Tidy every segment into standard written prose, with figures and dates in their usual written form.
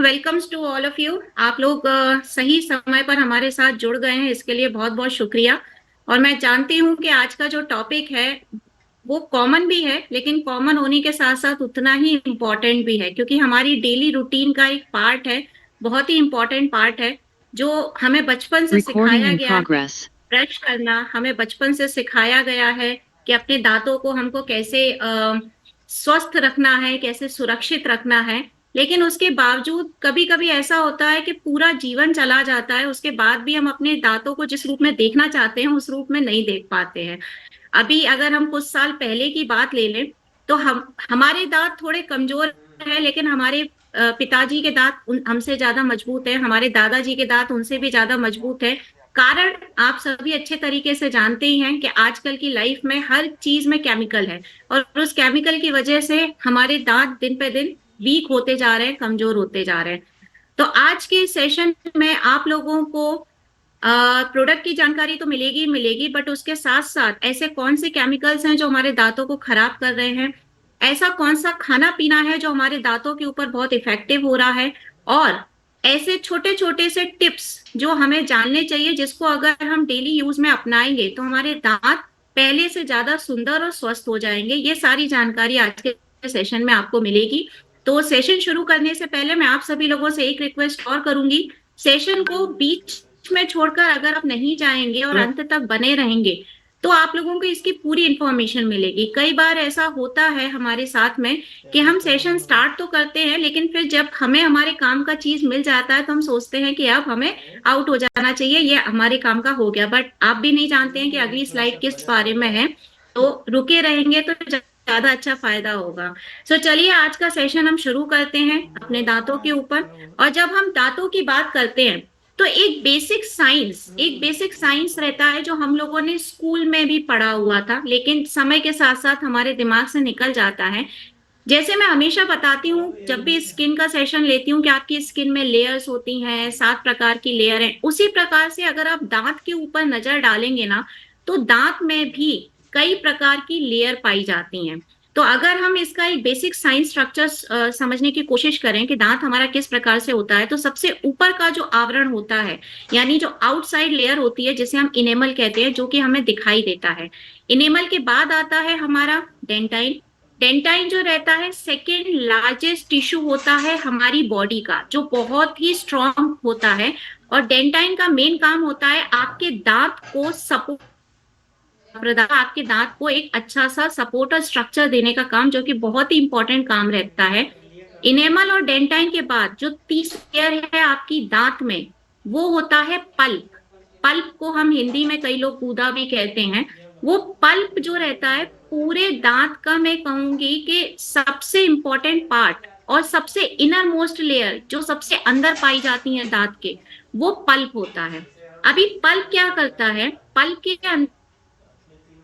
Welcomes to all of you. आप लोग सही समय पर हमारे साथ जुड़ गए हैं, इसके लिए बहुत बहुत शुक्रिया। और मैं जानती हूँ कि आज का जो टॉपिक है वो कॉमन भी है, लेकिन कॉमन होने के साथ साथ उतना ही इम्पोर्टेंट भी है, क्योंकि हमारी डेली रूटीन का एक पार्ट है, बहुत ही इम्पोर्टेंट पार्ट है, जो हमें बचपन से Recording सिखाया in गया है। progress. ब्रश करना हमें बचपन से सिखाया गया है कि अपने दांतों को हमको कैसे स्वस्थ रखना है, कैसे सुरक्षित रखना है। लेकिन उसके बावजूद कभी कभी ऐसा होता है कि पूरा जीवन चला जाता है, उसके बाद भी हम अपने दांतों को जिस रूप में देखना चाहते हैं उस रूप में नहीं देख पाते हैं। अभी अगर हम कुछ साल पहले की बात ले लें तो हम हमारे दांत थोड़े कमजोर है, लेकिन हमारे पिताजी के दांत हमसे ज्यादा मजबूत है, हमारे दादाजी के दांत उनसे भी ज्यादा मजबूत है। कारण आप सभी अच्छे तरीके से जानते ही हैं कि आजकल की लाइफ में हर चीज में केमिकल है, और उस केमिकल की वजह से हमारे दांत दिन पे दिन वीक होते जा रहे हैं, कमजोर होते जा रहे हैं। तो आज के सेशन में आप लोगों को प्रोडक्ट की जानकारी तो मिलेगी ही मिलेगी, बट उसके साथ साथ ऐसे कौन से केमिकल्स हैं जो हमारे दांतों को खराब कर रहे हैं, ऐसा कौन सा खाना पीना है जो हमारे दांतों के ऊपर बहुत इफेक्टिव हो रहा है, और ऐसे छोटे छोटे से टिप्स जो हमें जानने चाहिए, जिसको अगर हम डेली यूज में अपनाएंगे तो हमारे दांत पहले से ज्यादा सुंदर और स्वस्थ हो जाएंगे। ये सारी जानकारी आज के सेशन में आपको मिलेगी। तो सेशन शुरू करने से पहले मैं आप सभी लोगों से एक रिक्वेस्ट और करूंगी। सेशन को बीच में छोड़कर अगर आप नहीं जाएंगे और अंत तक बने रहेंगे तो आप लोगों को इसकी पूरी इंफॉर्मेशन मिलेगी। कई बार ऐसा होता है हमारे साथ में कि हम सेशन स्टार्ट तो करते हैं, लेकिन फिर जब हमें हमारे काम का चीज मिल जाता है तो हम सोचते हैं कि अब हमें आउट हो जाना चाहिए, ये हमारे काम का हो गया, बट आप भी नहीं जानते हैं कि अगली स्लाइड किस बारे में है। तो रुके रहेंगे तो ज्यादा अच्छा फायदा होगा। सो चलिए आज का सेशन हम शुरू करते हैं अपने दांतों के ऊपर। और जब हम दांतों की बात करते हैं तो एक बेसिक साइंस रहता है जो हम लोगों ने स्कूल में भी पढ़ा हुआ था, लेकिन समय के साथ साथ हमारे दिमाग से निकल जाता है। जैसे मैं हमेशा बताती हूँ जब भी स्किन का सेशन लेती हूँ कि आपकी स्किन में लेयर्स होती हैं, 7 प्रकार की लेयर हैं, उसी प्रकार से अगर आप दांत के ऊपर नजर डालेंगे ना तो दांत में भी कई प्रकार की लेयर पाई जाती हैं। तो अगर हम इसका एक बेसिक साइंस स्ट्रक्चर समझने की कोशिश करें कि दांत हमारा किस प्रकार से होता है, तो सबसे ऊपर का जो आवरण होता है, यानी जो आउटसाइड लेयर होती है, जिसे हम इनेमल कहते हैं, जो कि हमें दिखाई देता है। इनेमल के बाद आता है हमारा डेंटाइन। डेंटाइन जो रहता है सेकेंड लार्जेस्ट टिश्यू होता है हमारी बॉडी का, जो बहुत ही स्ट्रांग होता है। और डेंटाइन का मेन काम होता है आपके दांत को सपोर्ट प्रदान, आपके दांत को एक अच्छा सा सपोर्ट और स्ट्रक्चर देने का काम, जो कि बहुत ही इंपॉर्टेंट काम रहता है। इनेमल और डेंटाइन के बाद जो तीसरी लेयर है आपकी दांत में, वो होता है पल्प। पल्प को हम हिंदी में कई लोग गूदा भी कहते हैं। वो पल्प जो रहता है पूरे दांत का, मैं कहूंगी कि सबसे इंपॉर्टेंट पार्ट और सबसे इनर मोस्ट लेयर जो सबसे अंदर पाई जाती है दांत के, वो पल्प होता है। अभी पल्प क्या करता है, पल्प के अंदर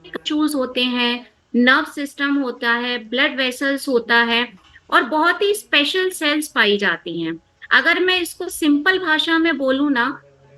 टिश्यूज होते हैं, नर्व सिस्टम होता है, ब्लड वेसल्स होता है, और बहुत ही स्पेशल सेल्स पाई जाती हैं। अगर मैं इसको सिंपल भाषा में बोलूं ना,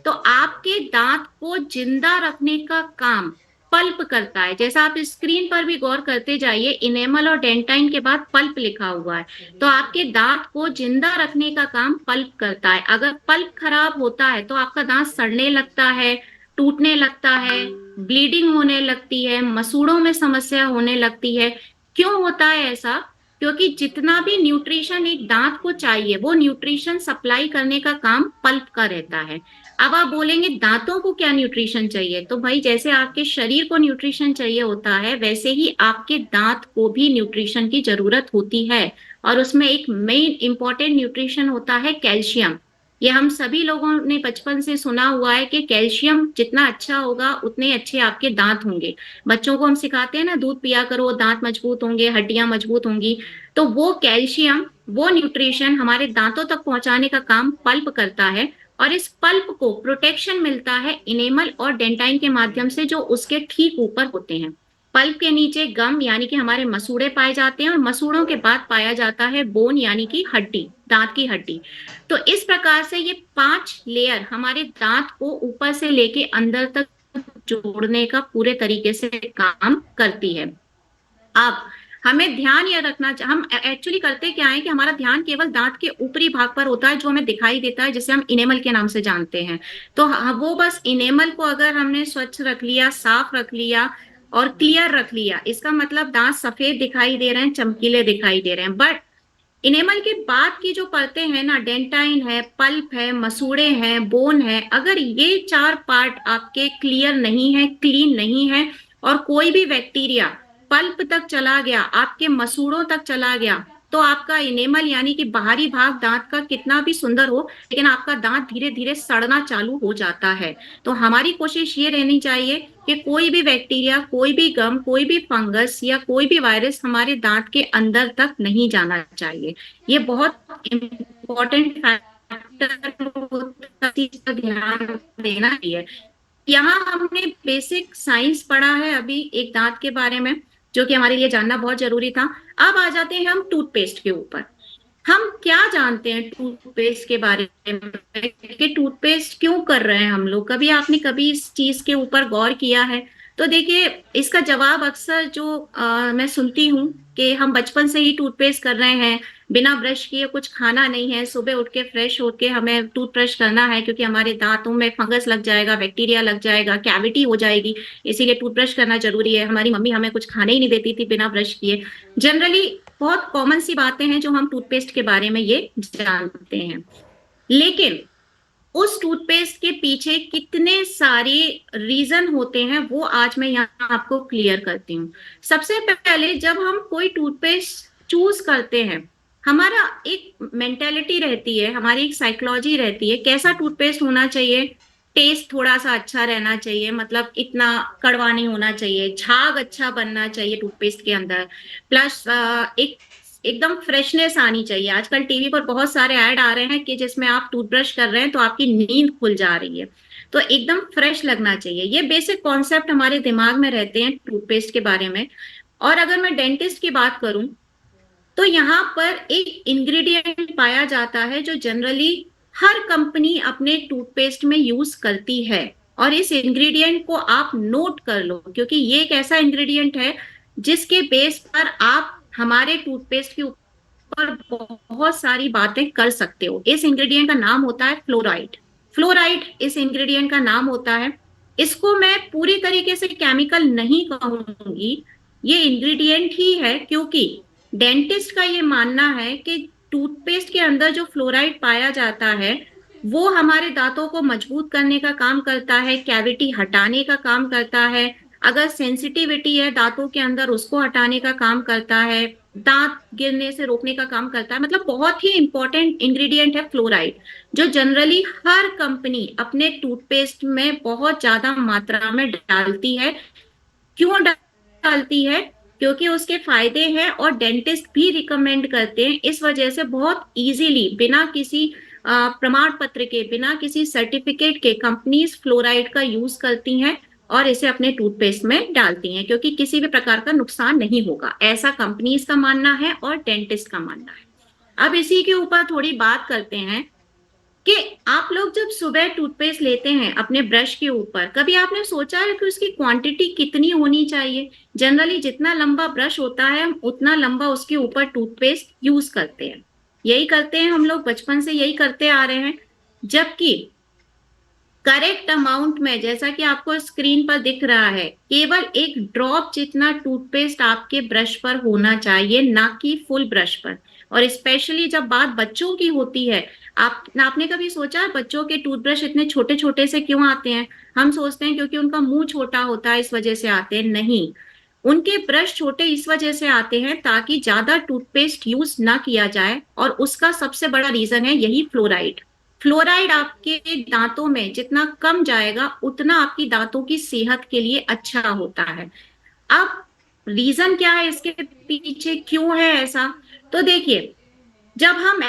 तो आपके दांत को जिंदा रखने का काम पल्प करता है। जैसा आप स्क्रीन पर भी गौर करते जाइए, इनेमल और डेंटाइन के बाद पल्प लिखा हुआ है, तो आपके दांत को जिंदा रखने का काम पल्प करता है। अगर पल्प खराब होता है तो आपका दांत सड़ने लगता है, टूटने लगता है, ब्लीडिंग होने लगती है, मसूड़ों में समस्या होने लगती है। क्यों होता है ऐसा? क्योंकि जितना भी न्यूट्रिशन एक दांत को चाहिए वो न्यूट्रिशन सप्लाई करने का काम पल्प का रहता है। अब आप बोलेंगे दांतों को क्या न्यूट्रिशन चाहिए, तो भाई जैसे आपके शरीर को न्यूट्रिशन चाहिए होता है, वैसे ही आपके दांत को भी न्यूट्रिशन की जरूरत होती है। और उसमें एक मेन इंपॉर्टेंट न्यूट्रिशन होता है कैल्शियम। ये हम सभी लोगों ने बचपन से सुना हुआ है कि कैल्शियम जितना अच्छा होगा उतने अच्छे आपके दांत होंगे। बच्चों को हम सिखाते हैं ना, दूध पिया करो, दांत मजबूत होंगे, हड्डियां मजबूत होंगी। तो वो कैल्शियम, वो न्यूट्रिशन हमारे दांतों तक पहुंचाने का काम पल्प करता है। और इस पल्प को प्रोटेक्शन मिलता है इनेमल और डेंटाइन के माध्यम से, जो उसके ठीक ऊपर होते हैं। पल्प के नीचे गम यानी कि हमारे मसूड़े पाए जाते हैं, और मसूड़ों के बाद पाया जाता है बोन यानी कि हड्डी, दांत की हड्डी। तो इस प्रकार से ये 5 लेयर हमारे दांत को ऊपर से लेके अंदर तक जोड़ने का पूरे तरीके से काम करती है। अब हमें ध्यान ये रखना, हम एक्चुअली करते क्या है कि हमारा ध्यान केवल दांत के ऊपरी भाग पर होता है जो हमें दिखाई देता है, जिसे हम इनेमल के नाम से जानते हैं। तो वो बस इनेमल को अगर हमने स्वच्छ रख लिया, साफ रख लिया और क्लियर रख लिया, इसका मतलब दांत सफेद दिखाई दे रहे हैं, चमकीले दिखाई दे रहे हैं। बट इनेमल के बाद की जो परतें हैं ना, डेंटाइन है, पल्प है, मसूड़े हैं, बोन है, अगर ये चार पार्ट आपके क्लियर नहीं है, क्लीन नहीं है, और कोई भी बैक्टीरिया पल्प तक चला गया, आपके मसूड़ों तक चला गया, तो आपका इनेमल यानी कि बाहरी भाग दांत का कितना भी सुंदर हो, लेकिन आपका दांत धीरे धीरे सड़ना चालू हो जाता है। तो हमारी कोशिश ये रहनी चाहिए कि कोई भी बैक्टीरिया, कोई भी गम, कोई भी फंगस या कोई भी वायरस हमारे दांत के अंदर तक नहीं जाना चाहिए। ये बहुत इम्पोर्टेंट फैक्टर होता है, चीज का ध्यान देना चाहिए। यहाँ हमने बेसिक साइंस पढ़ा है अभी एक दांत के बारे में, जो कि हमारे लिए जानना बहुत जरूरी था। अब आ जाते हैं हम टूथपेस्ट के ऊपर। हम क्या जानते हैं टूथपेस्ट के बारे में, कि टूथपेस्ट क्यों कर रहे हैं हम लोग? कभी आपने कभी इस चीज के ऊपर गौर किया है? तो देखिए, इसका जवाब अक्सर जो मैं सुनती हूँ कि हम बचपन से ही टूथपेस्ट कर रहे हैं, बिना ब्रश किए कुछ खाना नहीं है, सुबह उठ के फ्रेश होके हमें टूथब्रश करना है क्योंकि हमारे दांतों में फंगस लग जाएगा, बैक्टीरिया लग जाएगा, कैविटी हो जाएगी, इसीलिए टूथब्रश करना जरूरी है। हमारी मम्मी हमें कुछ खाने ही नहीं देती थी बिना ब्रश किए। जनरली बहुत कॉमन सी बातें हैं जो हम टूथपेस्ट के बारे में ये जानते हैं। लेकिन उस टूथपेस्ट के पीछे कितने सारे रीजन होते हैं वो आज मैं यहाँ आपको क्लियर करती हूँ। सबसे पहले जब हम कोई टूथपेस्ट चूज करते हैं, हमारा एक मेंटेलिटी रहती है, हमारी एक साइकोलॉजी रहती है, कैसा टूथपेस्ट होना चाहिए। टेस्ट थोड़ा सा अच्छा रहना चाहिए, मतलब इतना कड़वा नहीं होना चाहिए, झाग अच्छा बनना चाहिए टूथपेस्ट के अंदर, प्लस एक एकदम फ्रेशनेस आनी चाहिए। आजकल टीवी पर बहुत सारे ऐड आ रहे हैं कि जिसमें आप टूथब्रश कर रहे हैं तो आपकी नींद खुल जा रही है, तो एकदम फ्रेश लगना चाहिए। ये बेसिक कॉन्सेप्ट हमारे दिमाग में रहते हैं टूथपेस्ट के बारे में। और अगर मैं डेंटिस्ट की बात करूं, तो यहाँ पर एक इंग्रेडिएंट पाया जाता है जो जनरली हर कंपनी अपने टूथपेस्ट में यूज करती है, और इस इंग्रेडिएंट को आप नोट कर लो, क्योंकि ये एक ऐसा इंग्रेडिएंट है जिसके बेस पर आप हमारे टूथपेस्ट के ऊपर बहुत सारी बातें कर सकते हो। इस इंग्रेडिएंट का नाम होता है फ्लोराइड। फ्लोराइड इस इंग्रेडिएंट का नाम होता है। इसको मैं पूरी तरीके से केमिकल नहीं कहूंगी, ये इंग्रेडिएंट ही है, क्योंकि डेंटिस्ट का ये मानना है कि टूथपेस्ट के अंदर जो फ्लोराइड पाया जाता है वो हमारे दांतों को मजबूत करने का काम करता है, कैविटी हटाने का काम करता है, अगर सेंसिटिविटी है दांतों के अंदर उसको हटाने का काम करता है, दांत गिरने से रोकने का काम करता है। मतलब बहुत ही इंपॉर्टेंट इंग्रेडिएंट है फ्लोराइड, जो जनरली हर कंपनी अपने टूथपेस्ट में बहुत ज्यादा मात्रा में डालती है। क्यों डालती है? क्योंकि उसके फायदे हैं और डेंटिस्ट भी रिकमेंड करते हैं। इस वजह से बहुत इजीली बिना किसी प्रमाण पत्र के, बिना किसी सर्टिफिकेट के कंपनीज फ्लोराइड का यूज करती हैं और इसे अपने टूथपेस्ट में डालती हैं, क्योंकि किसी भी प्रकार का नुकसान नहीं होगा, ऐसा कंपनीज का मानना है और डेंटिस्ट का मानना है। अब इसी के ऊपर थोड़ी बात करते हैं कि आप लोग जब सुबह टूथपेस्ट लेते हैं अपने ब्रश के ऊपर, कभी आपने सोचा है कि उसकी क्वांटिटी कितनी होनी चाहिए? जनरली जितना लंबा ब्रश होता है हम उतना लंबा उसके ऊपर टूथपेस्ट यूज करते हैं, यही करते हैं हम लोग, बचपन से यही करते आ रहे हैं। जबकि करेक्ट अमाउंट में, जैसा कि आपको स्क्रीन पर दिख रहा है, केवल एक ड्रॉप जितना टूथपेस्ट आपके ब्रश पर होना चाहिए, ना कि फुल ब्रश पर। और स्पेशली जब बात बच्चों की होती है, आपने कभी सोचा बच्चों के टूथब्रश इतने छोटे छोटे से क्यों आते हैं? हम सोचते हैं क्योंकि उनका मुंह छोटा होता है इस वजह से आते हैं, नहीं, उनके ब्रश छोटे इस वजह से आते हैं ताकि ज्यादा टूथपेस्ट यूज ना किया जाए, और उसका सबसे बड़ा रीजन है यही फ्लोराइड। फ्लोराइड आपके दांतों में जितना कम जाएगा उतना आपकी दांतों की सेहत के लिए अच्छा होता है। अब रीजन क्या है इसके पीछे, क्यों है ऐसा? तो देखिए, जब हम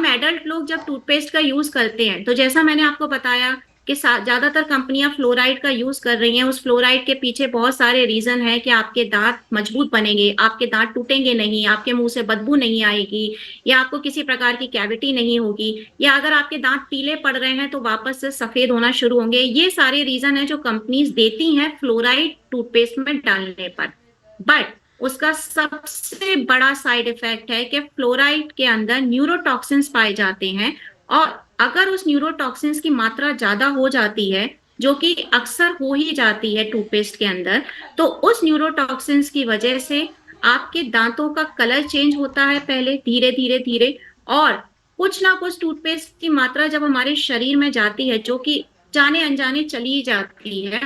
एडल्ट लोग जब टूथपेस्ट का यूज करते हैं, तो जैसा मैंने आपको बताया कि ज्यादातर कंपनियां फ्लोराइड का यूज कर रही हैं। उस फ्लोराइड के पीछे बहुत सारे रीजन है कि आपके दांत मजबूत बनेंगे, आपके दांत टूटेंगे नहीं, आपके मुंह से बदबू नहीं आएगी, या आपको किसी प्रकार की कैविटी नहीं होगी, या अगर आपके दांत पीले पड़ रहे हैं तो वापस से सफेद होना शुरू होंगे। ये सारे रीजन है जो कंपनीज देती हैं फ्लोराइड टूथपेस्ट में डालने पर। बट उसका सबसे बड़ा साइड इफेक्ट है कि फ्लोराइड के अंदर न्यूरोटॉक्सिन्स पाए जाते हैं। और अगर उस न्यूरोटॉक्सिन्स की मात्रा ज्यादा हो जाती है, जो कि अक्सर हो ही जाती है टूथपेस्ट के अंदर, तो उस न्यूरोटॉक्सिन्स की वजह से आपके दांतों का कलर चेंज होता है पहले, धीरे धीरे धीरे। और कुछ ना कुछ टूथपेस्ट की मात्रा जब हमारे शरीर में जाती है, जो कि जाने अनजाने चली जाती है,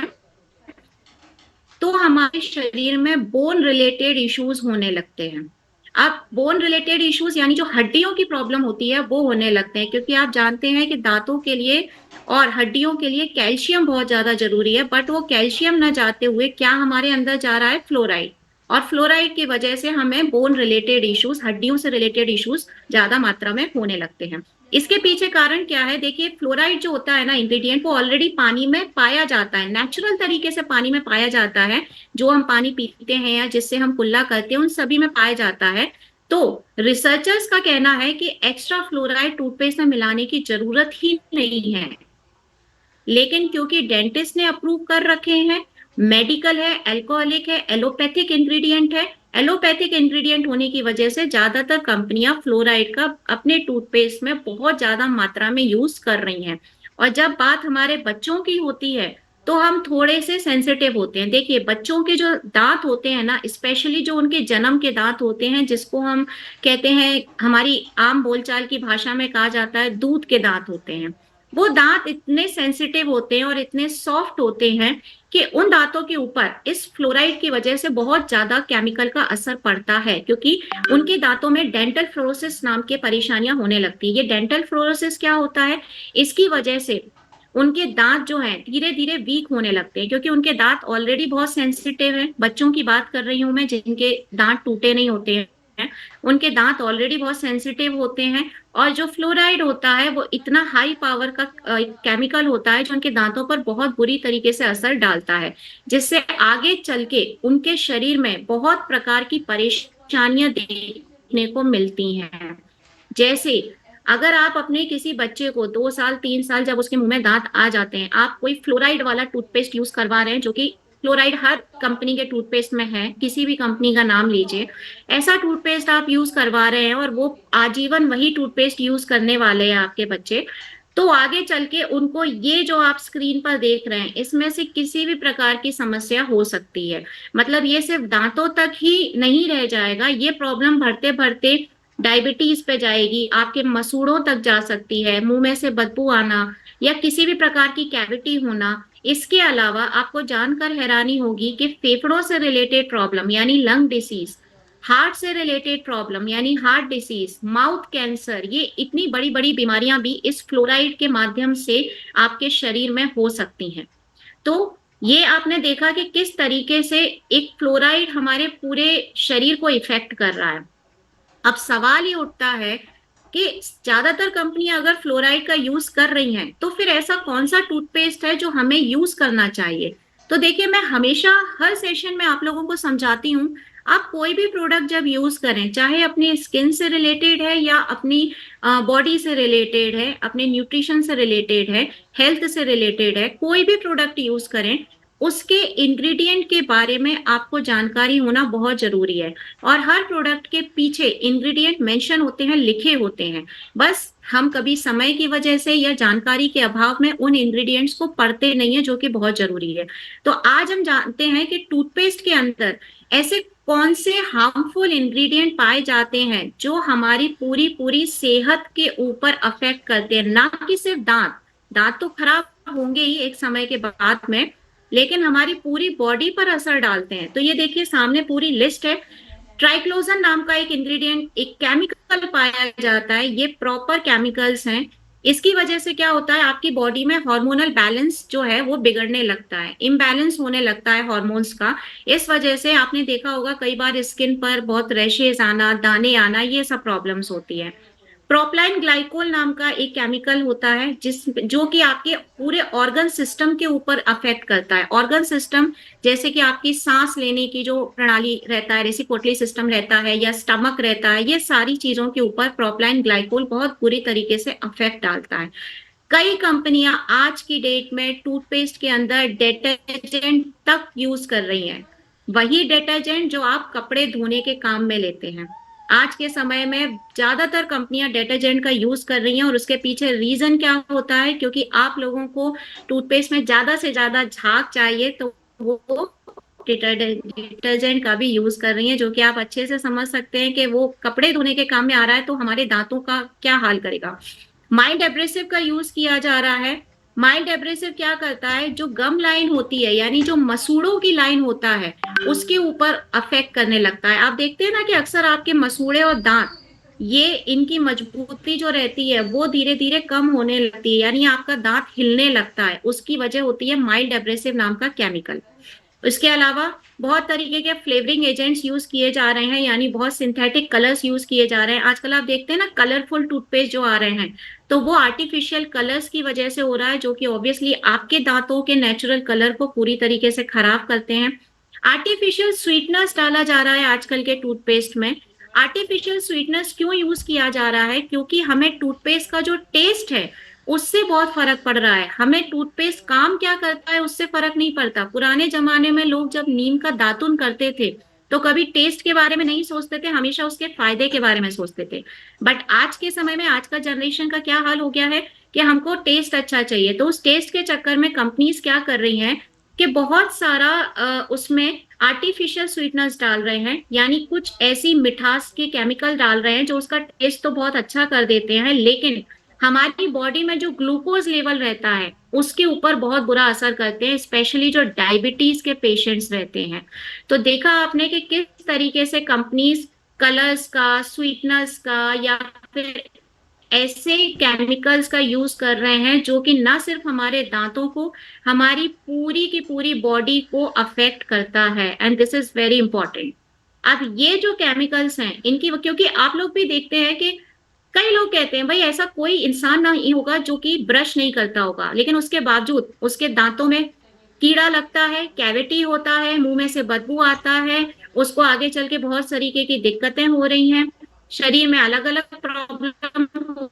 तो हमारे शरीर में बोन रिलेटेड इश्यूज होने लगते हैं। अब बोन रिलेटेड इश्यूज यानी जो हड्डियों की प्रॉब्लम होती है वो होने लगते हैं, क्योंकि आप जानते हैं कि दांतों के लिए और हड्डियों के लिए कैल्शियम बहुत ज्यादा जरूरी है, बट वो कैल्शियम न जाते हुए क्या हमारे अंदर जा रहा है, फ्लोराइड। और फ्लोराइड की वजह से हमें बोन रिलेटेड इश्यूज, हड्डियों से रिलेटेड इश्यूज ज्यादा मात्रा में होने लगते हैं। इसके पीछे कारण क्या है, देखिए फ्लोराइड जो होता है ना इंग्रेडिएंट, वो ऑलरेडी पानी में पाया जाता है, नेचुरल तरीके से पानी में पाया जाता है। जो हम पानी पीते हैं या जिससे हम कुल्ला करते हैं, उन सभी में पाया जाता है। तो रिसर्चर्स का कहना है कि एक्स्ट्रा फ्लोराइड टूथपेस्ट में मिलाने की जरूरत ही नहीं है, लेकिन क्योंकि डेंटिस्ट ने अप्रूव कर रखे हैं, मेडिकल है, अल्कोहलिक है, एलोपैथिक इंग्रेडिएंट है, एलोपैथिक इंग्रेडिएंट होने की वजह से ज्यादातर कंपनियां फ्लोराइड का अपने टूथपेस्ट में बहुत ज्यादा मात्रा में यूज कर रही हैं। और जब बात हमारे बच्चों की होती है, तो हम थोड़े से सेंसिटिव होते हैं। देखिए बच्चों के जो दांत होते हैं ना, स्पेशली जो उनके जन्म के दांत होते हैं, जिसको हम कहते हैं, हमारी आम बोलचाल की भाषा में कहा जाता है दूध के दांत होते हैं, वो दांत इतने सेंसिटिव होते हैं और इतने सॉफ्ट होते हैं कि उन दांतों के ऊपर इस फ्लोराइड की वजह से बहुत ज्यादा केमिकल का असर पड़ता है, क्योंकि उनके दांतों में डेंटल फ्लोरोसिस नाम की परेशानियां होने लगती है। ये डेंटल फ्लोरोसिस क्या होता है, इसकी वजह से उनके दांत जो हैं धीरे धीरे वीक होने लगते हैं, क्योंकि उनके दांत ऑलरेडी बहुत सेंसिटिव हैं। बच्चों की बात कर रही हूं मैं, जिनके दांत टूटे नहीं होते हैं, उनके दांत ऑलरेडी बहुत सेंसिटिव होते हैं। और जो फ्लोराइड होता है वो इतना हाई पावर का केमिकल होता है, जो उनके दांतों पर बहुत बुरी तरीके से असर डालता है, जिससे आगे चल के उनके शरीर में बहुत प्रकार की परेशानियां देखने को मिलती हैं। जैसे अगर आप अपने किसी बच्चे को 2 साल 3 साल, जब उसके मुंह में दांत आ जाते हैं, आप कोई फ्लोराइड वाला टूथपेस्ट यूज करवा रहे हैं, जो कि फ्लोराइड हर कंपनी के टूथपेस्ट में है, किसी भी कंपनी का नाम लीजिए, ऐसा टूथपेस्ट आप यूज करवा रहे हैं और वो आजीवन वही टूथपेस्ट यूज करने वाले हैं आपके बच्चे, तो आगे चल के उनको ये जो आप स्क्रीन पर देख रहे हैं, इसमें से किसी भी प्रकार की समस्या हो सकती है। मतलब ये सिर्फ दांतों तक ही नहीं रह जाएगा, ये प्रॉब्लम बढ़ते बढ़ते डायबिटीज पे जाएगी, आपके मसूड़ों तक जा सकती है, मुंह में से बदबू आना या किसी भी प्रकार की कैविटी होना। इसके अलावा आपको जानकर हैरानी होगी कि फेफड़ों से रिलेटेड प्रॉब्लम यानी लंग डिसीज, हार्ट से रिलेटेड प्रॉब्लम यानी हार्ट डिसीज, माउथ कैंसर, ये इतनी बड़ी बड़ी बीमारियां भी इस फ्लोराइड के माध्यम से आपके शरीर में हो सकती हैं। तो ये आपने देखा कि किस तरीके से एक फ्लोराइड हमारे पूरे शरीर को इफेक्ट कर रहा है। अब सवाल ये उठता है कि ज्यादातर कंपनियां अगर फ्लोराइड का यूज कर रही हैं, तो फिर ऐसा कौन सा टूथपेस्ट है जो हमें यूज करना चाहिए। तो देखिए, मैं हमेशा हर सेशन में आप लोगों को समझाती हूँ, आप कोई भी प्रोडक्ट जब यूज करें, चाहे अपनी स्किन से रिलेटेड है या अपनी बॉडी से रिलेटेड है, अपने न्यूट्रिशन से रिलेटेड है, हेल्थ से रिलेटेड है, कोई भी प्रोडक्ट यूज करें, उसके इंग्रेडिएंट के बारे में आपको जानकारी होना बहुत जरूरी है। और हर प्रोडक्ट के पीछे इंग्रेडिएंट मेंशन होते हैं, लिखे होते हैं, बस हम कभी समय की वजह से या जानकारी के अभाव में उन इंग्रेडिएंट्स को पढ़ते नहीं है, जो कि बहुत जरूरी है। तो आज हम जानते हैं कि टूथपेस्ट के अंदर ऐसे कौन से हार्मफुल इंग्रेडिएंट पाए जाते हैं जो हमारी पूरी पूरी सेहत के ऊपर अफेक्ट करते हैं, ना कि सिर्फ दांत। दांत तो खराब होंगे ही एक समय के बाद में, लेकिन हमारी पूरी बॉडी पर असर डालते हैं। तो ये देखिए, सामने पूरी लिस्ट है। ट्राइक्लोजन नाम का एक इंग्रेडिएंट, एक केमिकल पाया जाता है, ये प्रॉपर केमिकल्स हैं। इसकी वजह से क्या होता है, आपकी बॉडी में हार्मोनल बैलेंस जो है वो बिगड़ने लगता है, इम्बैलेंस होने लगता है हार्मोन्स का। इस वजह से आपने देखा होगा कई बार स्किन पर बहुत रैशेज आना, दाने आना, ये सब प्रॉब्लम्स होती है। प्रोपलाइन ग्लाइकोल नाम का एक केमिकल होता है, जिस जो कि आपके पूरे ऑर्गन सिस्टम के ऊपर अफेक्ट करता है। ऑर्गन सिस्टम जैसे कि आपकी सांस लेने की जो प्रणाली रहता है, रेसिपोटरी सिस्टम रहता है या स्टमक रहता है, ये सारी चीजों के ऊपर प्रोपलाइन ग्लाइकोल बहुत बुरी तरीके से अफेक्ट डालता है। कई कंपनियां आज की डेट में टूथपेस्ट के अंदर डिटर्जेंट तक यूज कर रही हैं। वही डिटर्जेंट जो आप कपड़े धोने के काम में लेते हैं। आज के समय में ज्यादातर कंपनियां डिटर्जेंट का यूज कर रही हैं, और उसके पीछे रीजन क्या होता है, क्योंकि आप लोगों को टूथपेस्ट में ज्यादा से ज्यादा झाग चाहिए, तो वो डिटर्जेंट का भी यूज कर रही हैं, जो कि आप अच्छे से समझ सकते हैं कि वो कपड़े धोने के काम में आ रहा है तो हमारे दांतों का क्या हाल करेगा। माइल्ड एब्रेसिव का यूज किया जा रहा है। माइल्ड एब्रेसिव क्या करता है, जो गम लाइन होती है, यानी जो मसूड़ों की लाइन होता है, उसके ऊपर अफेक्ट करने लगता है। आप देखते हैं ना कि अक्सर आपके मसूड़े और दांत, ये इनकी मजबूती जो रहती है वो धीरे धीरे कम होने लगती है, यानी आपका दांत हिलने लगता है। उसकी वजह होती है माइल्ड एब्रेसिव नाम का केमिकल। इसके अलावा बहुत तरीके के फ्लेवरिंग एजेंट्स यूज किए जा रहे हैं, यानी बहुत सिंथेटिक कलर्स यूज किए जा रहे हैं। आजकल आप देखते हैं ना कलरफुल टूथपेस्ट जो आ रहे हैं, तो वो आर्टिफिशियल कलर्स की वजह से हो रहा है, जो कि ऑब्वियसली आपके दांतों के नेचुरल कलर को पूरी तरीके से खराब करते हैं। आर्टिफिशियल स्वीटनर्स डाला जा रहा है आजकल के टूथपेस्ट में। आर्टिफिशियल स्वीटनर्स क्यों यूज किया जा रहा है, क्योंकि हमें टूथपेस्ट का जो टेस्ट है उससे बहुत फर्क पड़ रहा है। हमें टूथपेस्ट काम क्या करता है उससे फर्क नहीं पड़ता। पुराने जमाने में लोग जब नीम का दातुन करते थे तो कभी टेस्ट के बारे में नहीं सोचते थे, हमेशा उसके फायदे के बारे में सोचते थे। बट आज के समय में आज का जनरेशन का क्या हाल हो गया है कि हमको टेस्ट अच्छा चाहिए, तो उस टेस्ट के चक्कर में कंपनीज क्या कर रही हैं कि बहुत सारा उसमें आर्टिफिशियल स्वीटनर्स डाल रहे हैं, यानी कुछ ऐसी मिठास के केमिकल डाल रहे हैं जो उसका टेस्ट तो बहुत अच्छा कर देते हैं, लेकिन हमारी बॉडी में जो ग्लूकोज लेवल रहता है उसके ऊपर बहुत बुरा असर करते हैं, स्पेशली जो डायबिटीज के पेशेंट्स रहते हैं। तो देखा आपने कि किस तरीके से कंपनीज कलर्स का, स्वीटनर्स का, या फिर ऐसे केमिकल्स का यूज कर रहे हैं जो कि ना सिर्फ हमारे दांतों को, हमारी पूरी की पूरी बॉडी को अफेक्ट करता है, and this is very important. अब ये जो केमिकल्स हैं इनकी, क्योंकि आप लोग भी देखते हैं कि कई लोग कहते हैं भाई ऐसा कोई इंसान नहीं होगा जो कि ब्रश नहीं करता होगा, लेकिन उसके बावजूद उसके दांतों में कीड़ा लगता है, कैविटी होता है, मुंह में से बदबू आता है, उसको आगे चल के बहुत तरीके की दिक्कतें हो रही हैं, शरीर में अलग अलग प्रॉब्लम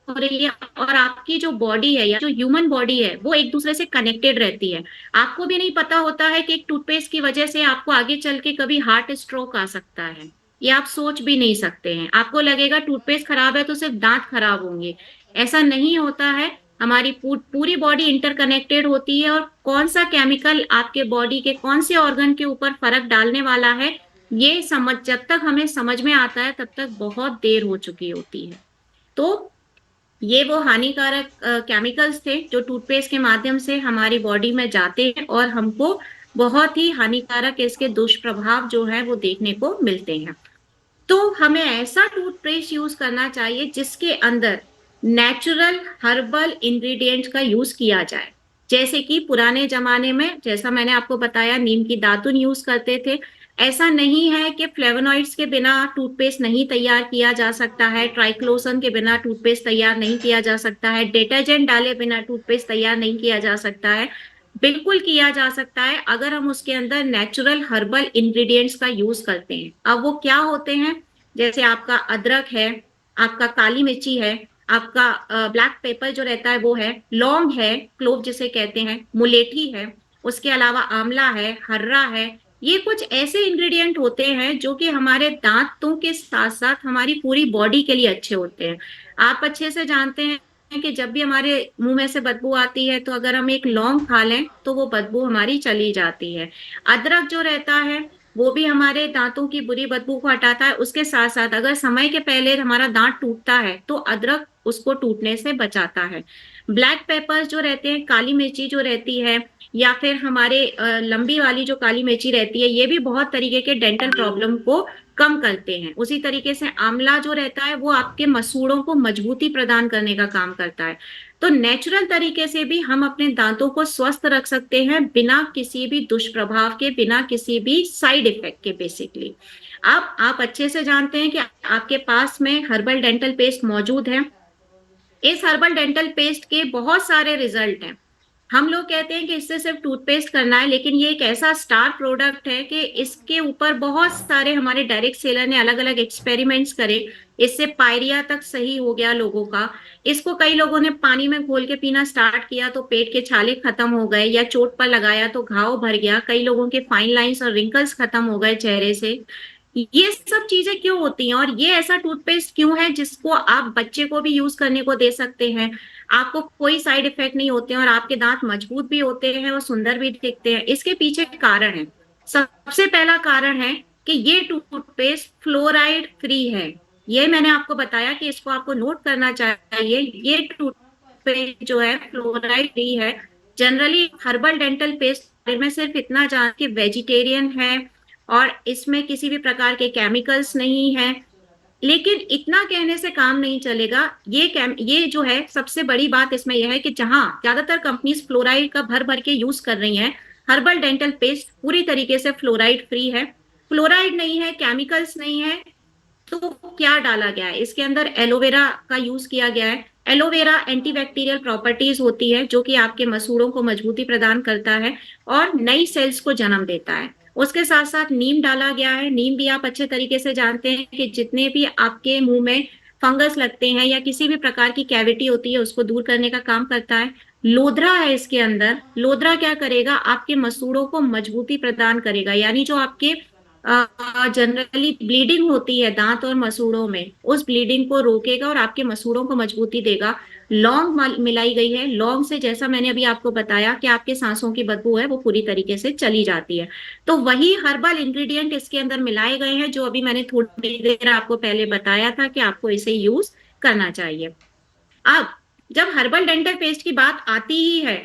हो रही है। और आपकी जो बॉडी है या जो ह्यूमन बॉडी है वो एक दूसरे से कनेक्टेड रहती है। आपको भी नहीं पता होता है कि एक टूथपेस्ट की वजह से आपको आगे चल के कभी हार्ट स्ट्रोक आ सकता है। ये आप सोच भी नहीं सकते हैं। आपको लगेगा टूथपेस्ट खराब है तो सिर्फ दांत खराब होंगे, ऐसा नहीं होता है। हमारी पूरी बॉडी इंटरकनेक्टेड होती है, और कौन सा केमिकल आपके बॉडी के कौन से ऑर्गन के ऊपर फर्क डालने वाला है, ये समझ जब तक हमें समझ में आता है तब तक बहुत देर हो चुकी होती है। तो ये वो हानिकारक केमिकल्स थे जो टूथपेस्ट के माध्यम से हमारी बॉडी में जाते हैं, और हमको बहुत ही हानिकारक इसके दुष्प्रभाव जो है वो देखने को मिलते हैं। तो हमें ऐसा टूथपेस्ट यूज करना चाहिए जिसके अंदर नेचुरल हर्बल इंग्रेडिएंट्स का यूज किया जाए। जैसे कि पुराने जमाने में, जैसा मैंने आपको बताया, नीम की दातुन यूज करते थे। ऐसा नहीं है कि फ्लेवोनॉइड्स के बिना टूथपेस्ट नहीं तैयार किया जा सकता है, ट्राइक्लोसन के बिना टूथपेस्ट तैयार नहीं किया जा सकता है, डिटर्जेंट डाले बिना टूथपेस्ट तैयार नहीं किया जा सकता है। बिल्कुल किया जा सकता है अगर हम उसके अंदर नेचुरल हर्बल इंग्रेडिएंट्स का यूज करते हैं। अब वो क्या होते हैं, जैसे आपका अदरक है, आपका काली मिर्ची है, आपका ब्लैक पेपर जो रहता है वो है, लौंग है, क्लोव जिसे कहते हैं, मुलेठी है, उसके अलावा आंवला है, हर्रा है। ये कुछ ऐसे इंग्रेडिएंट होते हैं जो कि हमारे दांतों के साथ साथ हमारी पूरी बॉडी के लिए अच्छे होते हैं। आप अच्छे से जानते हैं कि जब भी हमारे मुंह में से बदबू आती है तो अगर हम एक लौंग खा लें तो वो बदबू हमारी चली जाती है। अदरक जो रहता है वो भी हमारे दांतों की बुरी बदबू को हटाता है। उसके साथ साथ अगर समय के पहले हमारा दांत टूटता है तो अदरक उसको टूटने से बचाता है। ब्लैक पेपर्स जो रहते हैं, काली मिर्ची जो रहती है, या फिर हमारे लंबी वाली जो काली मिर्ची रहती है, ये भी बहुत तरीके के डेंटल प्रॉब्लम को कम करते हैं। उसी तरीके से आंवला जो रहता है वो आपके मसूड़ों को मजबूती प्रदान करने का काम करता है। तो नेचुरल तरीके से भी हम अपने दांतों को स्वस्थ रख सकते हैं, बिना किसी भी दुष्प्रभाव के, बिना किसी भी साइड इफेक्ट के बेसिकली। अब आप अच्छे से जानते हैं कि आपके पास में हर्बल डेंटल पेस्ट मौजूद है। इस हर्बल डेंटल पेस्ट के बहुत सारे रिजल्ट हैं। हम लोग कहते हैं कि इससे सिर्फ टूथपेस्ट करना है, लेकिन ये एक ऐसा स्टार प्रोडक्ट है कि इसके ऊपर बहुत सारे हमारे डायरेक्ट सेलर ने अलग अलग एक्सपेरिमेंट्स करे। इससे पायरिया तक सही हो गया लोगों का। इसको कई लोगों ने पानी में घोल के पीना स्टार्ट किया तो पेट के छाले खत्म हो गए, या चोट पर लगाया तो घाव भर गया, कई लोगों के फाइन लाइंस और रिंकल्स खत्म हो गए चेहरे से। ये सब चीजें क्यों होती हैं, और ये ऐसा टूथपेस्ट क्यों है जिसको आप बच्चे को भी यूज करने को दे सकते हैं, आपको कोई साइड इफेक्ट नहीं होते हैं, और आपके दांत मजबूत भी होते हैं और सुंदर भी दिखते हैं। इसके पीछे कारण है। सबसे पहला कारण है कि ये टूथपेस्ट फ्लोराइड फ्री है। ये मैंने आपको बताया कि इसको आपको नोट करना चाहिए। ये टूथपेस्ट जो है फ्लोराइड फ्री है। जनरली हर्बल डेंटल पेस्ट में सिर्फ इतना जान के वेजिटेरियन है और इसमें किसी भी प्रकार के केमिकल्स नहीं है। लेकिन इतना कहने से काम नहीं चलेगा। ये जो है सबसे बड़ी बात इसमें यह है कि जहां ज्यादातर कंपनीज फ्लोराइड का भर भर के यूज कर रही हैं, हर्बल डेंटल पेस्ट पूरी तरीके से फ्लोराइड फ्री है। फ्लोराइड नहीं है, केमिकल्स नहीं है, तो क्या डाला गया है इसके अंदर? एलोवेरा का यूज किया गया है। एलोवेरा एंटीबैक्टीरियल प्रॉपर्टीज होती है जो कि आपके मसूड़ों को मजबूती प्रदान करता है और नई सेल्स को जन्म देता है। उसके साथ साथ नीम डाला गया है। नीम भी आप अच्छे तरीके से जानते हैं कि जितने भी आपके मुंह में फंगस लगते हैं या किसी भी प्रकार की कैविटी होती है उसको दूर करने का काम करता है। लोधरा है इसके अंदर। लोधरा क्या करेगा? आपके मसूड़ों को मजबूती प्रदान करेगा, यानी जो आपके जनरली ब्लीडिंग होती है दांत और मसूड़ों में, उस ब्लीडिंग को रोकेगा और आपके मसूड़ों को मजबूती देगा। लौंग मिलाई गई है। लौंग से, जैसा मैंने अभी आपको बताया, कि आपके सांसों की बदबू है वो पूरी तरीके से चली जाती है। तो वही हर्बल इंग्रेडिएंट इसके अंदर मिलाए गए हैं जो अभी मैंने थोड़ी देर आपको पहले बताया था कि आपको इसे यूज करना चाहिए। अब जब हर्बल डेंटल पेस्ट की बात आती ही है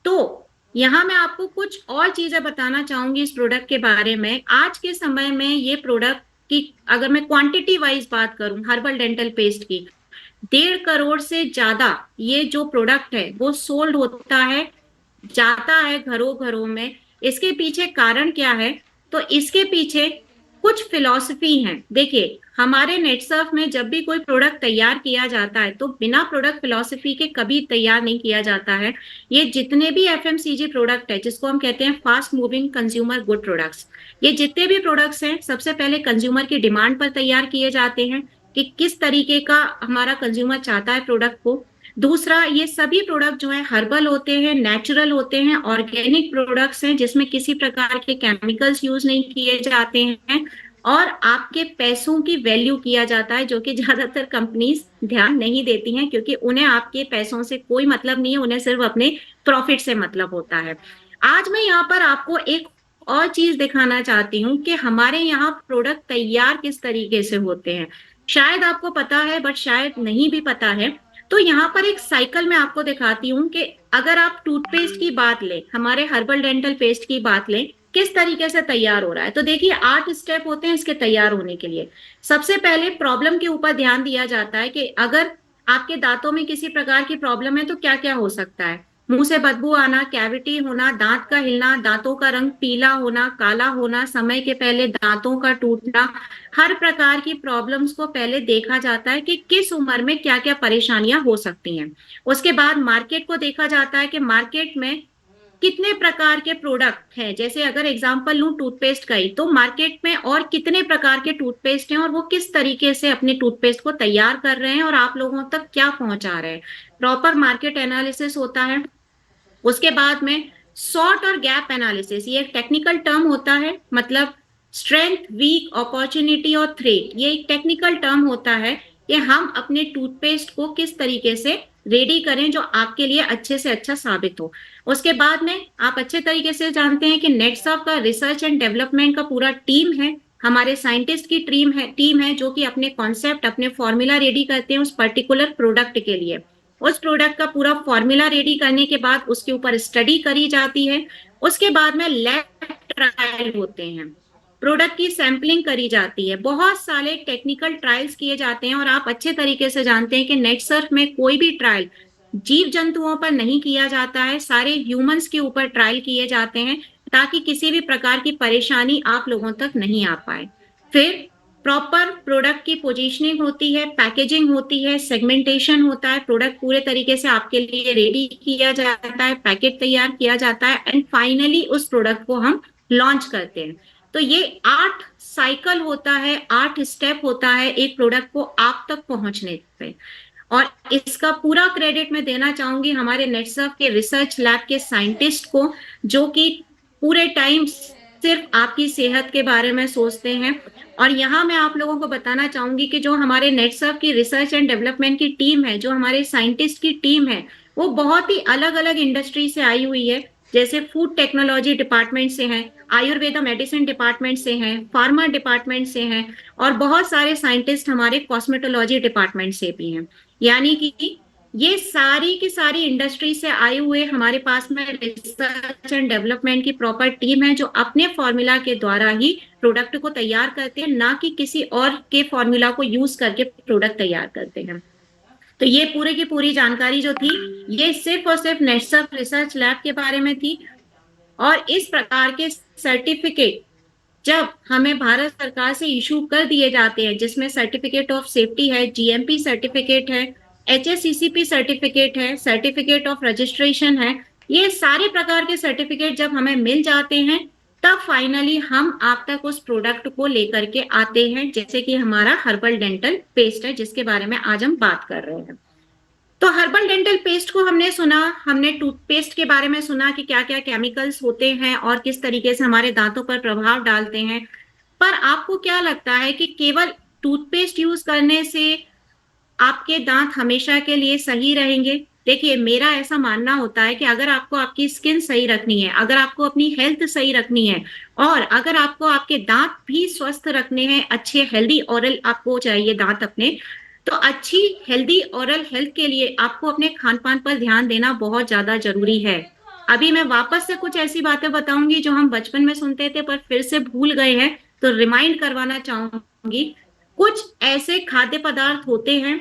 तो यहाँ मैं आपको कुछ और चीजें बताना चाहूंगी इस प्रोडक्ट के बारे में। आज के समय में ये प्रोडक्ट की अगर मैं क्वांटिटी वाइज बात करूं हर्बल डेंटल पेस्ट की, 1.5 करोड़ से ज्यादा ये जो प्रोडक्ट है वो सोल्ड होता है, जाता है घरों घरों में। इसके पीछे कारण क्या है? तो इसके पीछे कुछ फिलॉसफी है। देखिए, हमारे नेटसर्फ में जब भी कोई प्रोडक्ट तैयार किया जाता है तो बिना प्रोडक्ट फिलॉसफी के कभी तैयार नहीं किया जाता है। ये जितने भी एफएमसीजी प्रोडक्ट है, जिसको हम कहते हैं fast moving consumer good products, ये जितने भी प्रोडक्ट्स हैं सबसे पहले कंज्यूमर की डिमांड पर तैयार किए जाते हैं कि किस तरीके का हमारा कंज्यूमर चाहता है प्रोडक्ट को। दूसरा, ये सभी प्रोडक्ट जो है हर्बल होते हैं, नेचुरल होते हैं, ऑर्गेनिक प्रोडक्ट्स हैं जिसमें किसी प्रकार के केमिकल्स यूज नहीं किए जाते हैं, और आपके पैसों की वैल्यू किया जाता है, जो कि ज्यादातर कंपनीज ध्यान नहीं देती हैं क्योंकि उन्हें आपके पैसों से कोई मतलब नहीं है, उन्हें सिर्फ अपने प्रॉफिट से मतलब होता है। आज मैं यहाँ पर आपको एक और चीज दिखाना चाहती हूँ कि हमारे यहाँ प्रोडक्ट तैयार किस तरीके से होते हैं। शायद आपको पता है बट शायद नहीं भी पता है। तो यहाँ पर एक साइकिल मैं आपको दिखाती हूँ कि अगर आप टूथपेस्ट की बात लें, हमारे हर्बल डेंटल पेस्ट की बात लें, किस तरीके से तैयार हो रहा है। तो देखिए, 8 स्टेप होते हैं इसके तैयार होने के लिए। सबसे पहले प्रॉब्लम के ऊपर ध्यान दिया जाता है कि अगर आपके दांतों में किसी प्रकार की प्रॉब्लम है तो क्या क्या हो सकता है। मुंह से बदबू आना, कैविटी होना, दांत का हिलना, दांतों का रंग पीला होना, काला होना, समय के पहले दांतों का टूटना। हर प्रकार की प्रॉब्लम्स को पहले देखा जाता है कि किस उम्र में क्या क्या परेशानियां हो सकती हैं। उसके बाद मार्केट को देखा जाता है कि मार्केट में कितने प्रकार के प्रोडक्ट हैं। जैसे अगर एग्जांपल लूं टूथपेस्ट का ही, तो मार्केट में और कितने प्रकार के टूथपेस्ट हैं और वो किस तरीके से अपने टूथपेस्ट को तैयार कर रहे हैं और आप लोगों तक क्या पहुंचा रहे हैं। प्रॉपर मार्केट एनालिसिस होता है। उसके बाद में सॉर्ट और गैप एनालिसिस, ये एक टेक्निकल टर्म होता है। मतलब स्ट्रेंथ, वीक, अपॉर्चुनिटी और थ्रेट, ये एक टेक्निकल टर्म होता है कि हम अपने टूथपेस्ट को किस तरीके से रेडी करें जो आपके लिए अच्छे से अच्छा साबित हो। उसके बाद में आप अच्छे तरीके से जानते हैं कि नेटसर्फ का रिसर्च एंड डेवलपमेंट का पूरा टीम है। हमारे साइंटिस्ट की टीम है जो कि अपने कॉन्सेप्ट, अपने फॉर्मूला रेडी करते हैं उस पर्टिकुलर प्रोडक्ट के लिए। उस प्रोडक्ट का पूरा फॉर्मूला रेडी करने के बाद उसके ऊपर स्टडी करी जाती है। उसके बाद में लैब ट्रायल होते हैं, प्रोडक्ट की सैंपलिंग करी जाती है, बहुत सारे टेक्निकल ट्रायल्स किए जाते हैं। और आप अच्छे तरीके से जानते हैं कि नेटसर्फ में कोई भी ट्रायल जीव जंतुओं पर नहीं किया जाता है, सारे ह्यूमंस के ऊपर ट्रायल किए जाते हैं ताकि किसी भी प्रकार की परेशानी आप लोगों तक नहीं आ पाए। फिर प्रॉपर प्रोडक्ट की पोजीशनिंग होती है, पैकेजिंग होती है, सेगमेंटेशन होता है, प्रोडक्ट पूरे तरीके से आपके लिए रेडी किया जाता है, पैकेट तैयार किया जाता है एंड फाइनली उस प्रोडक्ट को हम लॉन्च करते हैं। तो ये 8 साइकिल होता है, 8 स्टेप होता है एक प्रोडक्ट को आप तक पहुंचने पे। और इसका पूरा क्रेडिट मैं देना चाहूंगी हमारे नेटसर्फ के रिसर्च लैब के साइंटिस्ट को, जो कि पूरे टाइम सिर्फ आपकी सेहत के बारे में सोचते हैं। और यहाँ मैं आप लोगों को बताना चाहूंगी कि जो हमारे नेटसर्फ की रिसर्च एंड डेवलपमेंट की टीम है, जो हमारे साइंटिस्ट की टीम है, वो बहुत ही अलग अलग इंडस्ट्री से आई हुई है। जैसे फूड टेक्नोलॉजी डिपार्टमेंट से हैं, आयुर्वेदा मेडिसिन डिपार्टमेंट से हैं, फार्मा डिपार्टमेंट से हैं, और बहुत सारे साइंटिस्ट हमारे कॉस्मेटोलॉजी डिपार्टमेंट से भी हैं। यानी कि ये सारी की सारी इंडस्ट्री से आए हुए हमारे पास में रिसर्च एंड डेवलपमेंट की प्रॉपर टीम है, जो अपने फॉर्मूला के द्वारा ही प्रोडक्ट को तैयार करते हैं, ना कि किसी और के फॉर्मूला को यूज करके प्रोडक्ट तैयार करते हैं। तो ये पूरी की पूरी जानकारी जो थी, ये सिर्फ और सिर्फ नेटसर्फ रिसर्च लैब के बारे में थी। और इस प्रकार के सर्टिफिकेट जब हमें भारत सरकार से इशू कर दिए जाते हैं, जिसमें सर्टिफिकेट ऑफ सेफ्टी है, जीएमपी सर्टिफिकेट है, एचएससीसीपी सर्टिफिकेट है, सर्टिफिकेट ऑफ रजिस्ट्रेशन है, ये सारे प्रकार के सर्टिफिकेट जब हमें मिल जाते हैं, तब फाइनली हम आप तक उस प्रोडक्ट को लेकर के आते हैं, जैसे कि हमारा हर्बल डेंटल पेस्ट है, जिसके बारे में आज हम बात कर रहे हैं। तो हर्बल डेंटल पेस्ट को हमने सुना, हमने टूथपेस्ट के बारे में सुना कि क्या क्या केमिकल्स होते हैं और किस तरीके से हमारे दांतों पर प्रभाव डालते हैं। पर आपको क्या लगता है कि केवल टूथपेस्ट यूज करने से आपके दांत हमेशा के लिए सही रहेंगे? देखिए, मेरा ऐसा मानना होता है कि अगर आपको आपकी स्किन सही रखनी है, अगर आपको अपनी हेल्थ सही रखनी है, और अगर आपको आपके दांत भी स्वस्थ रखने हैं, अच्छे हेल्दी ओरल आपको चाहिए दांत अपने, तो अच्छी हेल्दी ओरल हेल्थ के लिए आपको अपने खान पान पर ध्यान देना बहुत ज्यादा जरूरी है। अभी मैं वापस से कुछ ऐसी बातें बताऊंगी जो हम बचपन में सुनते थे पर फिर से भूल गए हैं, तो रिमाइंड करवाना चाहूंगी। कुछ ऐसे खाद्य पदार्थ होते हैं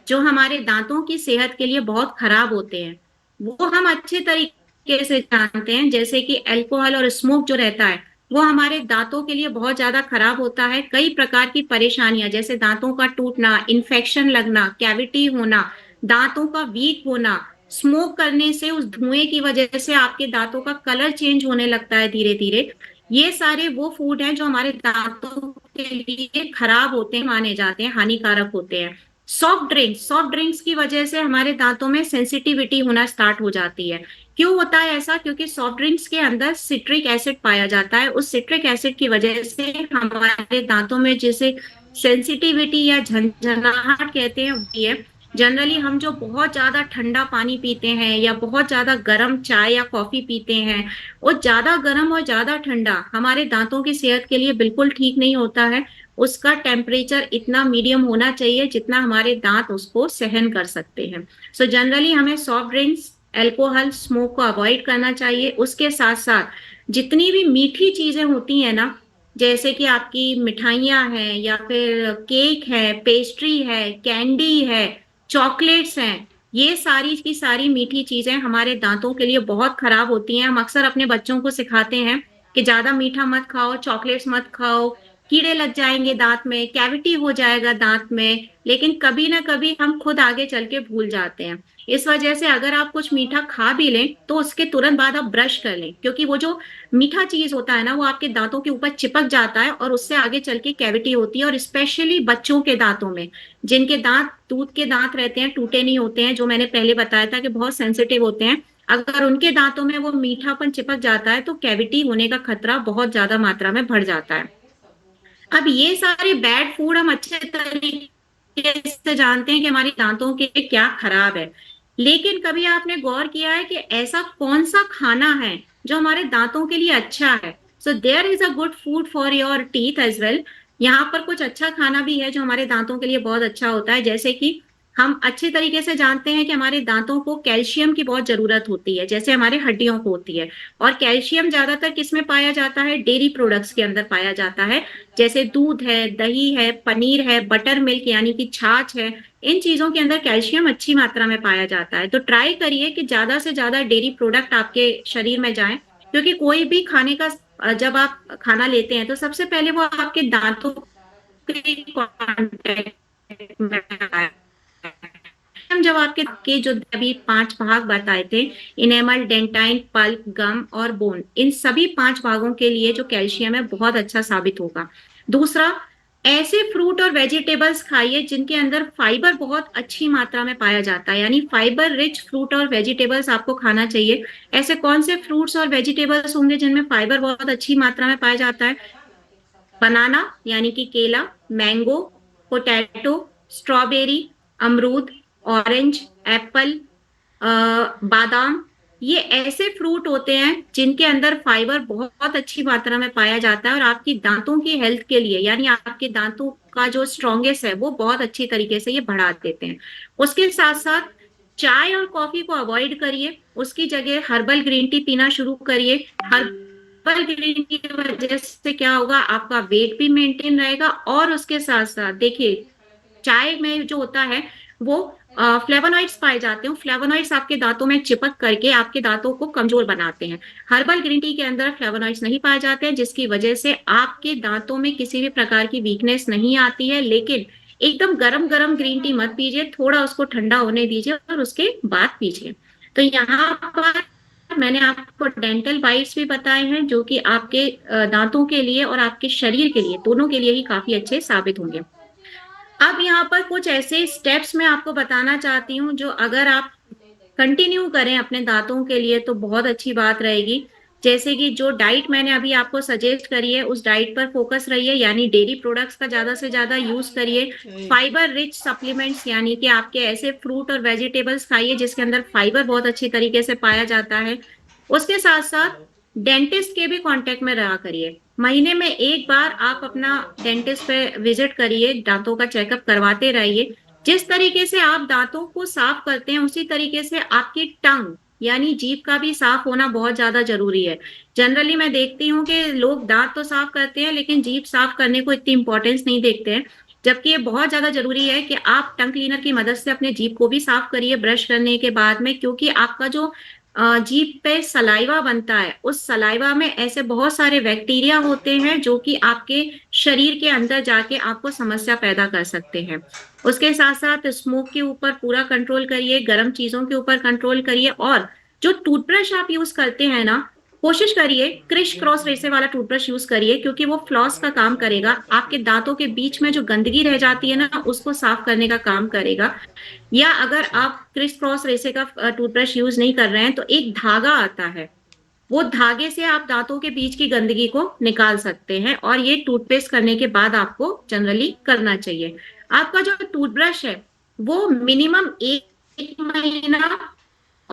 जो हमारे दांतों की सेहत के लिए बहुत खराब होते हैं, वो हम अच्छे तरीके से जानते हैं। जैसे कि अल्कोहल और स्मोक जो रहता है, वो हमारे दांतों के लिए बहुत ज्यादा खराब होता है। कई प्रकार की परेशानियां, जैसे दांतों का टूटना, इन्फेक्शन लगना, कैविटी होना, दांतों का वीक होना, स्मोक करने से उस धुएं की वजह से आपके दांतों का कलर चेंज होने लगता है धीरे धीरे, ये सारे वो फूड हैं जो हमारे दांतों के लिए खराब होते हैं, माने जाते हैं, हानिकारक होते हैं। सॉफ्ट ड्रिंक्स की वजह से हमारे दांतों में सेंसिटिविटी होना स्टार्ट हो जाती है। क्यों होता है ऐसा? क्योंकि सॉफ्ट ड्रिंक्स के अंदर सिट्रिक एसिड पाया जाता है। उस सिट्रिक एसिड की वजह से हमारे दांतों में जिसे सेंसिटिविटी या झंझनाहट कहते हैं, वो है। जनरली हम जो बहुत ज्यादा ठंडा पानी पीते हैं या बहुत ज्यादा गर्म चाय या कॉफी पीते हैं, वो ज्यादा गर्म और ज्यादा ठंडा हमारे दांतों की सेहत के लिए बिल्कुल ठीक नहीं होता है। उसका टेम्परेचर इतना मीडियम होना चाहिए जितना हमारे दांत उसको सहन कर सकते हैं। सो जनरली हमें सॉफ्ट ड्रिंक्स, अल्कोहल, स्मोक को अवॉइड करना चाहिए। उसके साथ साथ जितनी भी मीठी चीजें होती हैं ना, जैसे कि आपकी मिठाइयाँ हैं या फिर केक है, पेस्ट्री है, कैंडी है, चॉकलेट्स हैं, ये सारी की सारी मीठी चीजें हमारे दांतों के लिए बहुत खराब होती हैं। हम अक्सर अपने बच्चों को सिखाते हैं कि ज्यादा मीठा मत खाओ, चॉकलेट्स मत खाओ, कीड़े लग जाएंगे दांत में, कैविटी हो जाएगा दांत में। लेकिन कभी ना कभी हम खुद आगे चल के भूल जाते हैं। इस वजह से अगर आप कुछ मीठा खा भी लें तो उसके तुरंत बाद आप ब्रश कर लें, क्योंकि वो जो मीठा चीज होता है ना, वो आपके दांतों के ऊपर चिपक जाता है और उससे आगे चल के कैविटी होती है। और स्पेशली बच्चों के दांतों में, जिनके दांत दूध के दांत रहते हैं, टूटे नहीं होते हैं, जो मैंने पहले बताया था कि बहुत सेंसिटिव होते हैं, अगर उनके दांतों में वो मीठापन चिपक जाता है तो कैविटी होने का खतरा बहुत ज्यादा मात्रा में बढ़ जाता है। अब ये सारे बैड फूड हम अच्छे तरीके से जानते हैं कि हमारे दांतों के लिए क्या खराब है, लेकिन कभी आपने गौर किया है कि ऐसा कौन सा खाना है जो हमारे दांतों के लिए अच्छा है? So there is a good food for your teeth as well. यहाँ पर कुछ अच्छा खाना भी है जो हमारे दांतों के लिए बहुत अच्छा होता है। जैसे कि हम अच्छे तरीके से जानते हैं कि हमारे दांतों को कैल्शियम की बहुत जरूरत होती है, जैसे हमारे हड्डियों को होती है। और कैल्शियम ज्यादातर किसमें पाया जाता है? डेयरी प्रोडक्ट्स के अंदर पाया जाता है, जैसे दूध है, दही है, पनीर है, बटर मिल्क यानी कि छाछ है। इन चीजों के अंदर कैल्शियम अच्छी मात्रा में पाया जाता है। तो ट्राई करिए कि ज्यादा से ज्यादा डेयरी प्रोडक्ट आपके शरीर में जाएं, क्योंकि कोई भी खाने का जब आप खाना लेते हैं तो सबसे पहले वो आपके दांतों के कांटेक्ट में आया। हम जब आपके के जो अभी 5 भाग बताए थे, इनेमल, डेंटाइन, पल्प, गम और बोन, इन सभी 5 भागों के लिए जो कैल्शियम है बहुत अच्छा साबित होगा। दूसरा, ऐसे फ्रूट और वेजिटेबल्स खाइए जिनके अंदर फाइबर बहुत अच्छी मात्रा में पाया जाता है, यानी फाइबर रिच फ्रूट और वेजिटेबल्स आपको खाना चाहिए। ऐसे कौन से फ्रूट्स और वेजिटेबल्स होंगे जिनमें फाइबर बहुत अच्छी मात्रा में पाया जाता है? बनाना यानी कि केला, मैंगो, पोटैटो, स्ट्रॉबेरी, अमरूद, ऑरेंज, एप्पल, बादाम, ये ऐसे फ्रूट होते हैं जिनके अंदर फाइबर बहुत अच्छी मात्रा में पाया जाता है और आपकी दांतों की हेल्थ के लिए, यानी आपके दांतों का जो स्ट्रॉन्गेस्ट है वो बहुत अच्छी तरीके से ये बढ़ा देते हैं। उसके साथ साथ चाय और कॉफी को अवॉइड करिए, उसकी जगह हर्बल ग्रीन टी पीना शुरू करिए। हर्बल ग्रीन टी की वजह से क्या होगा, आपका वेट भी मेंटेन रहेगा और उसके साथ साथ देखिए, चाय में जो होता है वो फ्लेवोनॉइड्स पाए जाते हैं। फ्लेवोनॉइड्स आपके दांतों में चिपक करके आपके दांतों को कमजोर बनाते हैं। हर्बल ग्रीन टी के अंदर फ्लेवोनॉइड्स नहीं पाए जाते हैं, जिसकी वजह से आपके दांतों में किसी भी प्रकार की वीकनेस नहीं आती है। लेकिन एकदम गरम गरम ग्रीन टी मत पीजिए, थोड़ा उसको ठंडा होने दीजिए और उसके बाद पीजिए। तो यहाँ पर मैंने आपको डेंटल बाइट्स भी बताए हैं जो कि आपके दांतों के लिए और आपके शरीर के लिए, दोनों के लिए ही काफी अच्छे साबित होंगे। अब यहाँ पर कुछ ऐसे स्टेप्स मैं आपको बताना चाहती हूँ जो अगर आप कंटिन्यू करें अपने दांतों के लिए तो बहुत अच्छी बात रहेगी। जैसे कि जो डाइट मैंने अभी आपको सजेस्ट करी है उस डाइट पर फोकस रहिए, यानी डेयरी प्रोडक्ट्स का ज्यादा से ज्यादा यूज करिए। फाइबर रिच सप्लीमेंट्स यानी कि आपके ऐसे फ्रूट और वेजिटेबल्स खाइए जिसके अंदर फाइबर बहुत अच्छी तरीके से पाया जाता है। उसके साथ साथ डेंटिस्ट के भी कांटेक्ट में रहा करिए। महीने में एक बार आप अपना डेंटिस्ट पे विजिट करिए, दांतों का चेकअप करवाते रहिए। जिस तरीके से आप दांतों को साफ करते हैं उसी तरीके से आपकी टंग यानी जीभ का भी साफ होना बहुत ज्यादा जरूरी है। जनरली मैं देखती हूँ कि लोग दांत तो साफ करते हैं लेकिन जीभ साफ करने को इतनी इंपॉर्टेंस नहीं देखते हैं, जबकि ये बहुत ज्यादा जरूरी है कि आप टंग क्लीनर की मदद से अपने जीभ को भी साफ करिए ब्रश करने के बाद में, क्योंकि आपका जो जीभ पे सलाइवा बनता है उस सलाइवा में ऐसे बहुत सारे बैक्टीरिया होते हैं जो कि आपके शरीर के अंदर जाके आपको समस्या पैदा कर सकते हैं। उसके साथ साथ स्मोक के ऊपर पूरा कंट्रोल करिए, गर्म चीजों के ऊपर कंट्रोल करिए और जो टूथब्रश आप यूज करते हैं ना, कोशिश करिए क्रिश क्रॉस रेसे वाला टूथब्रश यूज करिए, क्योंकि वो फ्लॉस का काम करेगा, आपके दांतों के बीच में जो गंदगी रह जाती है ना उसको साफ करने का काम करेगा। या अगर आप क्रिस क्रॉस रेसे का टूथब्रश यूज नहीं कर रहे हैं तो एक धागा आता है, वो धागे से आप दांतों के बीच की गंदगी को निकाल सकते हैं और ये टूथपेस्ट करने के बाद आपको जनरली करना चाहिए। आपका जो टूथब्रश है वो मिनिमम 1 महीना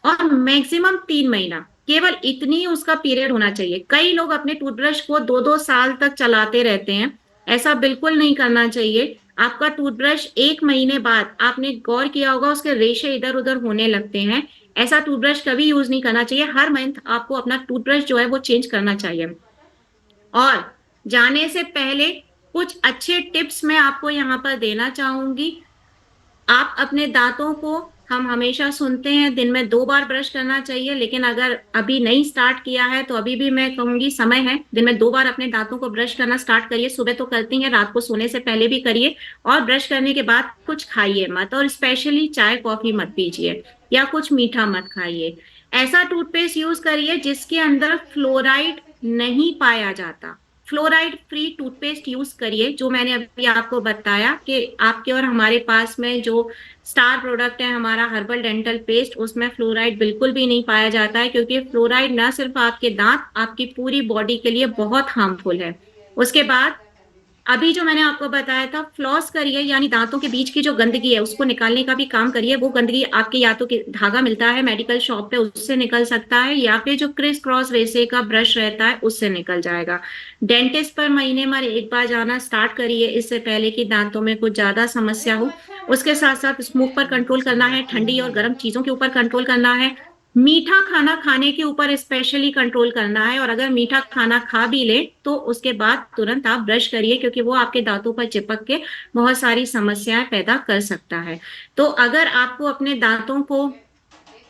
और मैक्सिमम 3 महीना, केवल इतनी उसका पीरियड होना चाहिए। कई लोग अपने टूथब्रश को 2-2 साल तक चलाते रहते हैं, ऐसा बिल्कुल नहीं करना चाहिए। आपका टूथब्रश 1 महीने बाद आपने गौर किया होगा उसके रेशे इधर उधर होने लगते हैं, ऐसा टूथब्रश कभी यूज नहीं करना चाहिए। हर मंथ आपको अपना टूथब्रश जो है वो चेंज करना चाहिए। और जाने से पहले कुछ अच्छे टिप्स मैं आपको यहाँ पर देना चाहूंगी। आप अपने दांतों को, हम हमेशा सुनते हैं दिन में 2 बार ब्रश करना चाहिए, लेकिन अगर अभी नहीं स्टार्ट किया है तो अभी भी मैं कहूंगी समय है, दिन में 2 बार अपने दांतों को ब्रश करना स्टार्ट करिए। सुबह तो करती हैं, रात को सोने से पहले भी करिए और ब्रश करने के बाद कुछ खाइए मत, और स्पेशली चाय कॉफी मत पीजिए या कुछ मीठा मत खाइए। ऐसा टूथपेस्ट यूज करिए जिसके अंदर फ्लोराइड नहीं पाया जाता। फ्लोराइड फ्री टूथपेस्ट यूज करिए, जो मैंने अभी आपको बताया कि आपके और हमारे पास में जो स्टार प्रोडक्ट है हमारा हर्बल डेंटल पेस्ट, उसमें फ्लोराइड बिल्कुल भी नहीं पाया जाता है, क्योंकि फ्लोराइड ना सिर्फ आपके दांत, आपकी पूरी बॉडी के लिए बहुत हार्मफुल है। उसके बाद अभी जो मैंने आपको बताया था, फ्लॉस करिए, यानी दांतों के बीच की जो गंदगी है उसको निकालने का भी काम करिए। वो गंदगी आपके या तो धागा मिलता है मेडिकल शॉप पे उससे निकल सकता है, या फिर जो क्रिस क्रॉस रेसे का ब्रश रहता है उससे निकल जाएगा। डेंटिस्ट पर महीने में एक बार जाना स्टार्ट करिए, इससे पहले कि दांतों में कुछ ज्यादा समस्या हो। उसके साथ साथ स्मोक पर कंट्रोल करना है, ठंडी और गर्म चीजों के ऊपर कंट्रोल करना है, मीठा खाना खाने के ऊपर स्पेशली कंट्रोल करना है, और अगर मीठा खाना खा भी ले तो उसके बाद तुरंत आप ब्रश करिए, क्योंकि वो आपके दांतों पर चिपक के बहुत सारी समस्याएं पैदा कर सकता है। तो अगर आपको अपने दांतों को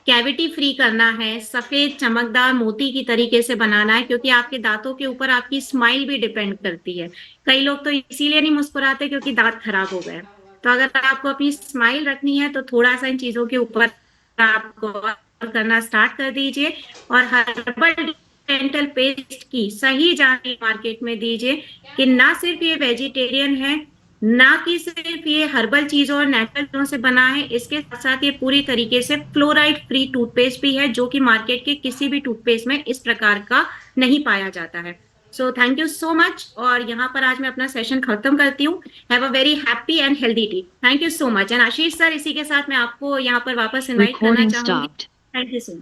कैविटी फ्री करना है, सफेद चमकदार मोती की तरीके से बनाना है, क्योंकि आपके दांतों के ऊपर आपकी स्माइल भी डिपेंड करती है। कई लोग तो इसीलिए नहीं मुस्कुराते क्योंकि दांत खराब हो गए। तो अगर आपको अपनी स्माइल रखनी है तो थोड़ा सा इन चीजों के ऊपर आप गौर करना स्टार्ट कर दीजिए। और हर्बल डेंटल पेस्ट की सही जानकारी मार्केट में दीजिए कि ना सिर्फ ये वेजिटेरियन है, ना कि सिर्फ ये हर्बल चीजों और नेचुरल चीजों से बना है, इसके साथ साथ ये पूरी तरीके से फ्लोराइड फ्री टूथपेस्ट भी है, जो कि मार्केट के किसी भी टूथपेस्ट में इस प्रकार का नहीं पाया जाता है। So thank you so much, और यहाँ पर आज मैं अपना सेशन खत्म करती हूँ। Have a very happy and healthy day. Thank you so much. And Ashish sir, इसी के साथ मैं आपको यहाँ पर वापस इनवाइट करना Recording चाहूंगी। stopped. Thank you so much.